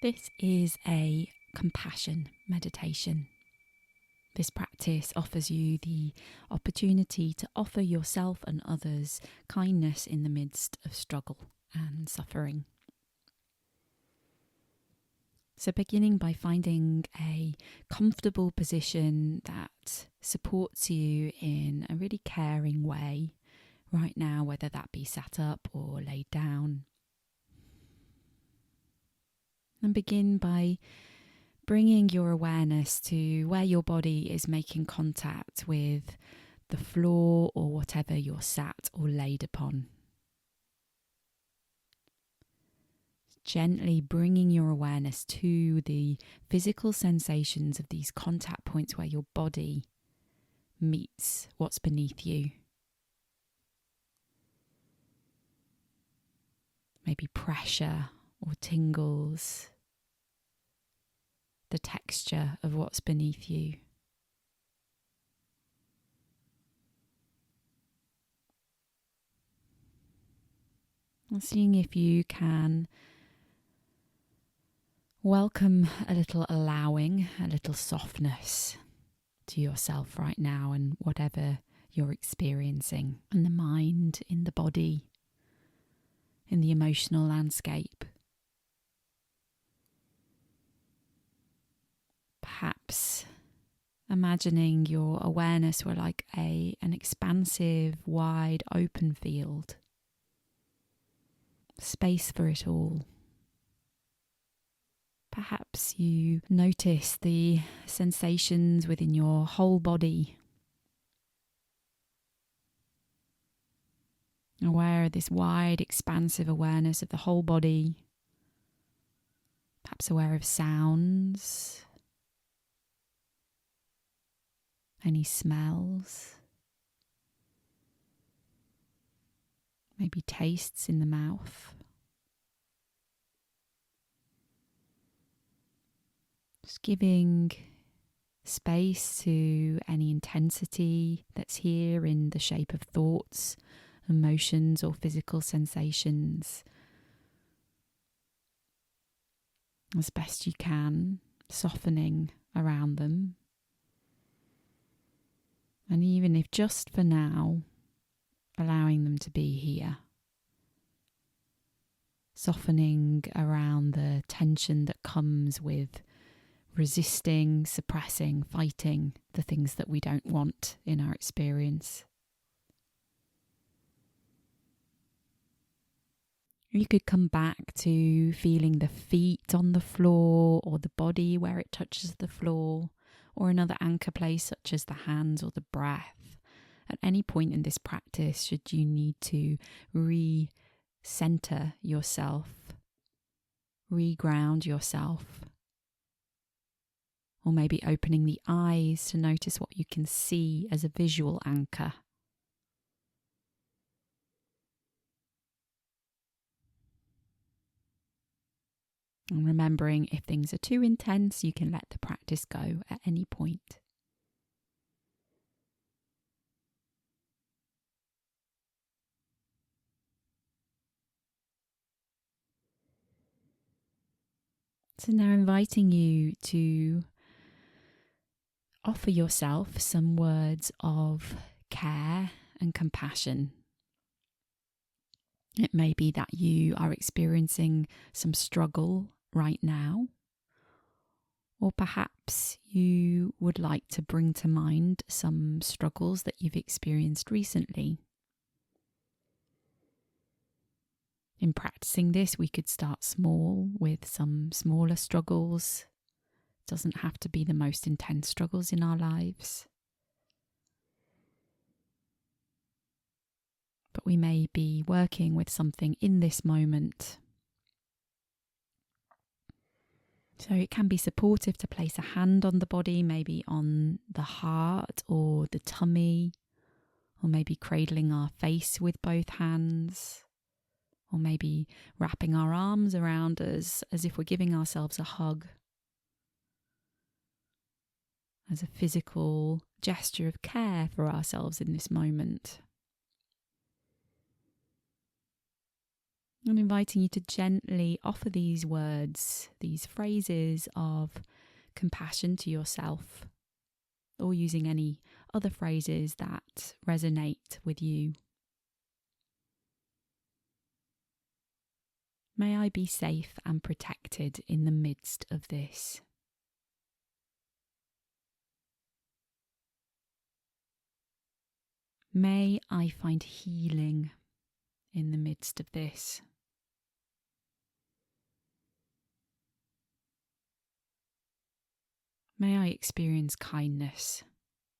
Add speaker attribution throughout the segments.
Speaker 1: This is a compassion meditation. This practice offers you the opportunity to offer yourself and others kindness in the midst of struggle and suffering. So beginning by finding a comfortable position that supports you in a really caring way right now, whether that be sat up or laid down. And begin by bringing your awareness to where your body is making contact with the floor or whatever you're sat or laid upon. Gently bringing your awareness to the physical sensations of these contact points where your body meets what's beneath you. Maybe pressure or tingles. The texture of what's beneath you. And seeing if you can welcome a little allowing, a little softness to yourself right now and whatever you're experiencing in the mind, in the body, in the emotional landscape. Perhaps imagining your awareness were like an expansive, wide, open field. Space for it all. Perhaps you notice the sensations within your whole body. Aware of this wide, expansive awareness of the whole body. Perhaps aware of sounds. Any smells, maybe tastes in the mouth. Just giving space to any intensity that's here in the shape of thoughts, emotions, or physical sensations. As best you can, softening around them. And even if just for now, allowing them to be here. Softening around the tension that comes with resisting, suppressing, fighting the things that we don't want in our experience. You could come back to feeling the feet on the floor or the body where it touches the floor, or another anchor place such as the hands or the breath. At any point in this practice, should you need to re-center yourself, re-ground yourself, or maybe opening the eyes to notice what you can see as a visual anchor. And remembering if things are too intense, you can let the practice go at any point. So now inviting you to offer yourself some words of care and compassion. It may be that you are experiencing some struggle right now, or perhaps you would like to bring to mind some struggles that you've experienced recently. In practicing this, we could start small with some smaller struggles. It doesn't have to be the most intense struggles in our lives. But we may be working with something in this moment. So it can be supportive to place a hand on the body, maybe on the heart or the tummy, or maybe cradling our face with both hands, or maybe wrapping our arms around us as if we're giving ourselves a hug, as a physical gesture of care for ourselves in this moment. I'm inviting you to gently offer these words, these phrases of compassion to yourself, or using any other phrases that resonate with you. May I be safe and protected in the midst of this. May I find healing in the midst of this. May I experience kindness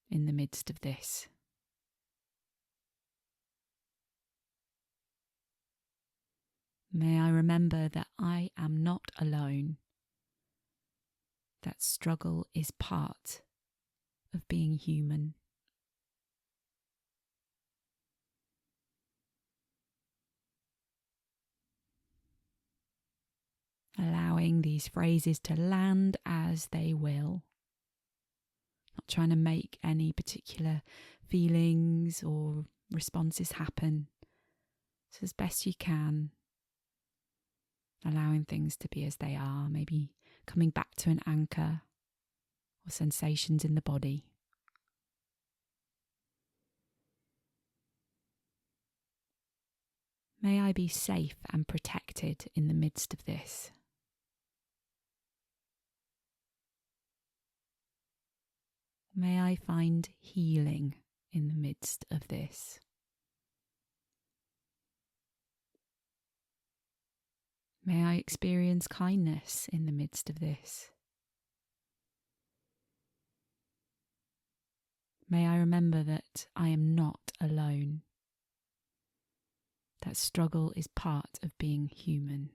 Speaker 1: in the midst of this. May I remember that I am not alone, that struggle is part of being human. Allowing these phrases to land as they will. Not trying to make any particular feelings or responses happen. So as best you can, allowing things to be as they are, maybe coming back to an anchor or sensations in the body. May I be safe and protected in the midst of this. May I find healing in the midst of this. May I experience kindness in the midst of this. May I remember that I am not alone, that struggle is part of being human.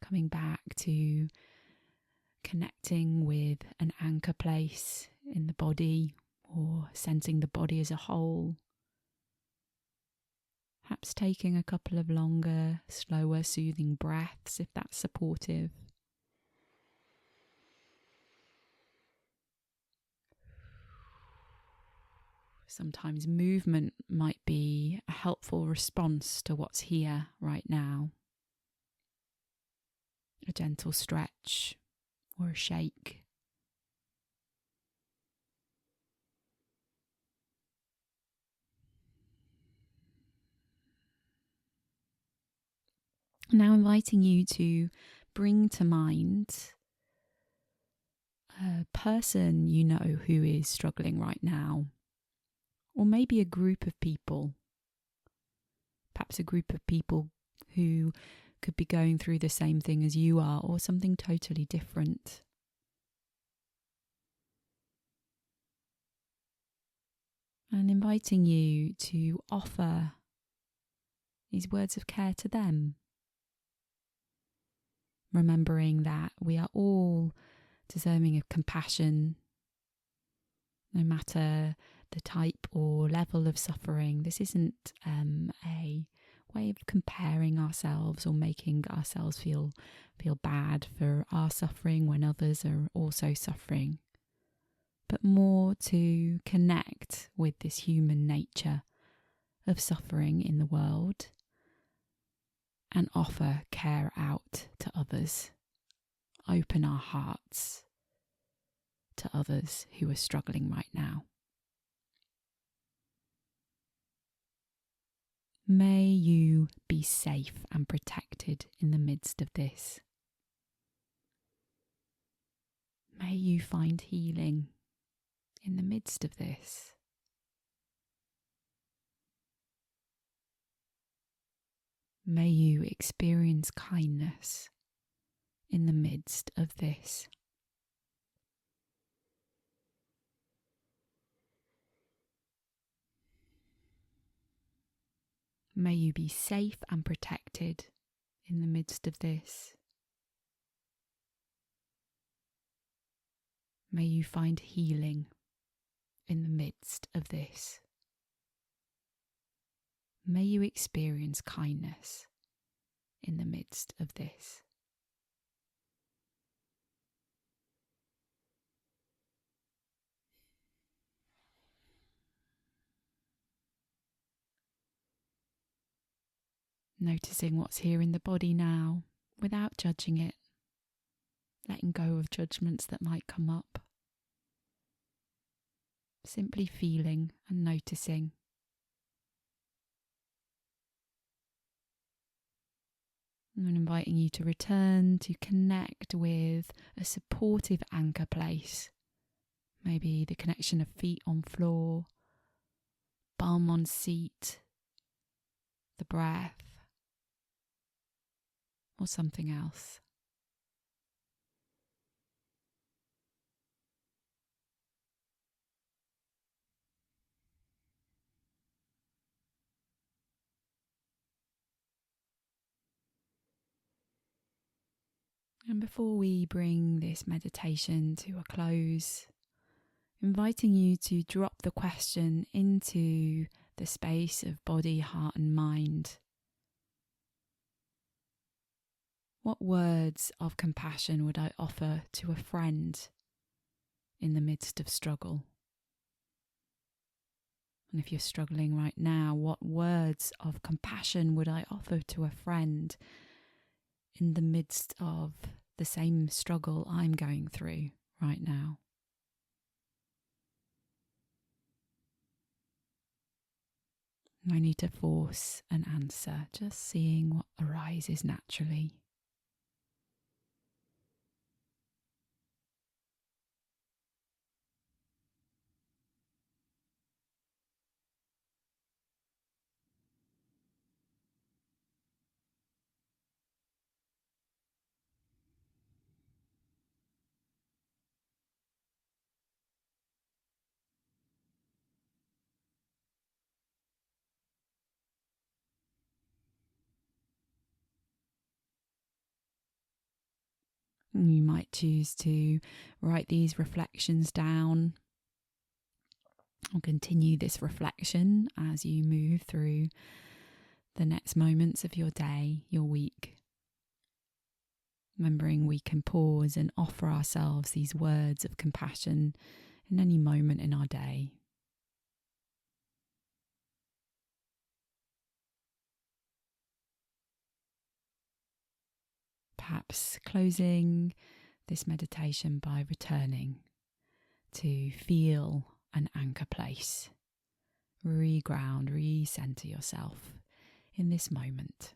Speaker 1: Coming back to connecting with an anchor place in the body or sensing the body as a whole. Perhaps taking a couple of longer, slower, soothing breaths if that's supportive. Sometimes movement might be a helpful response to what's here right now. A gentle stretch or a shake. Now inviting you to bring to mind a person you know who is struggling right now, or maybe a group of people, perhaps a group of people who could be going through the same thing as you are, or something totally different. And inviting you to offer these words of care to them. Remembering that we are all deserving of compassion, no matter the type or level of suffering. This isn't a way of comparing ourselves or making ourselves feel bad for our suffering when others are also suffering, but more to connect with this human nature of suffering in the world and offer care out to others. Open our hearts to others who are struggling right now. May you be safe and protected in the midst of this. May you find healing in the midst of this. May you experience kindness in the midst of this. May you be safe and protected in the midst of this. May you find healing in the midst of this. May you experience kindness in the midst of this. Noticing what's here in the body now without judging it, letting go of judgments that might come up. Simply feeling and noticing. And inviting you to return to connect with a supportive anchor place. Maybe the connection of feet on floor, bum on seat, the breath, or something else. And before we bring this meditation to a close, inviting you to drop the question into the space of body, heart and mind. What words of compassion would I offer to a friend in the midst of struggle? And if you're struggling right now, what words of compassion would I offer to a friend in the midst of the same struggle I'm going through right now? No need to force an answer, just seeing what arises naturally. You might choose to write these reflections down or continue this reflection as you move through the next moments of your day, your week. Remembering we can pause and offer ourselves these words of compassion in any moment in our day. Perhaps closing this meditation by returning to feel an anchor place. Reground, recenter yourself in this moment.